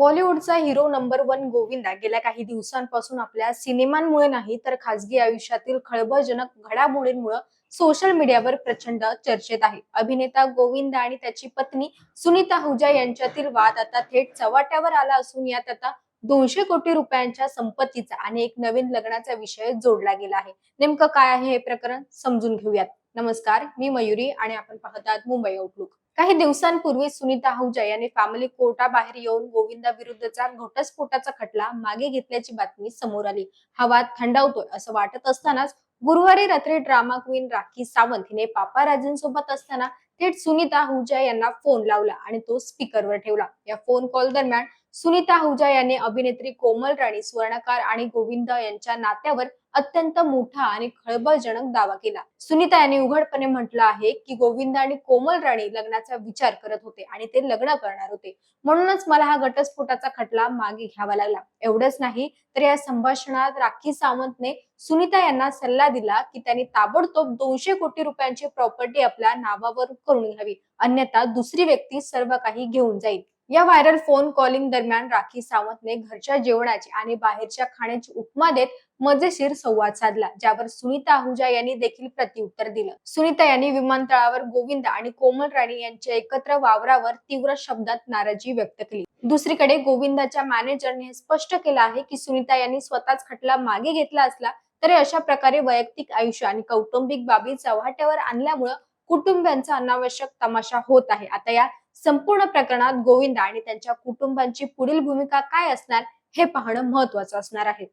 बॉलिवूडचा hero number one Govinda गेल्या काही दिवसांपासून आपल्या सिनेमांमुळे नाही तर खासगी आयुष्यातील खळबळजनक घडामोडींमुळे सोशल मीडियावर प्रचंड चर्चेत आहे. अभिनेता गोविंदा आणि त्याची पत्नी सुनीता हुजा यांच्यातील वाद आता थेट चव्हाट्यावर आला असून यात आता 200 कोटी रुपयांच्या संपत्तीचा आणि एक नवीन लग्नाचा विषय जोडला गेला आहे. नेमकं काय आहे हे प्रकरण समजून घेऊयात. नमस्कार, मी मयुरी आणि आपण पाहत आहात मुंबई आउटलुक. काही दिवसांपूर्वी सुनीता आहुजा यांनी फॅमिली कोर्टाबाहेर येऊन गोविंदा विरुद्धचा घटस्फोटाचा खटला मागे घेतल्याची बातमी समोर आली. हा वाद थंडावतोय असं वाटत असतानाच गुरुवारी रात्री ड्रामा क्वीन राखी सावंत हिने पापाराजींसोबत असताना थेट सुनीता आहुजा यांना फोन लावला आणि तो स्पीकरवर ठेवला. या फोन कॉल दरम्यान सुनीता आहुजा यांनी अभिनेत्री कोमल राणी, स्वर्णकार आणि गोविंदा यांच्या नात्यावर अत्यंत मोठा आणि खळबळजनक दावा केला. सुनीता यांनी उघडपणे म्हटलं आहे की गोविंदा आणि कोमल राणी लग्नाचा विचार करत होते आणि ते लग्न करणार होते, म्हणूनच मला हा घटस्फोटाचा खटला मागे घ्यावा लागला. एवढंच नाही तर या संभाषणात राखी सावंतने सुनीता यांना सल्ला दिला की त्यांनी ताबडतोब 200 कोटी रुपयांची प्रॉपर्टी आपल्या नावावर करून घ्यावी, अन्यथा दुसरी व्यक्ती सर्व काही घेऊन जाईल. या व्हायरल फोन कॉलिंग दरम्यान राखी सावंतने घरच्या जेवणाची आणि बाहेरच्या खाण्याची उपमा देत मजेशीर संवाद साधला, ज्यावर सुनीता आहुजा यांनी देखील प्रत्युत्तर दिलं. सुनीता यांनी विमानतळावर गोविंदा आणि कोमल राणी यांच्या एकत्र वावरावर तीव्र शब्दात नाराजी व्यक्त केली. दुसरीकडे गोविंदाच्या मॅनेजरने हे स्पष्ट केलं आहे की सुनीता यांनी स्वतःच खटला मागे घेतला असला तरी अशा प्रकारे वैयक्तिक आयुष्य आणि कौटुंबिक बाबी चव्हाट्यावर आणल्यामुळे कुटुंबियांचा अनावश्यक तमाशा होत आहे. आता या संपूर्ण प्रकरणात गोविंदा आणि त्यांच्या कुटुंबांची पुढील भूमिका काय असणार हे पाहणं महत्वाचं असणार आहे.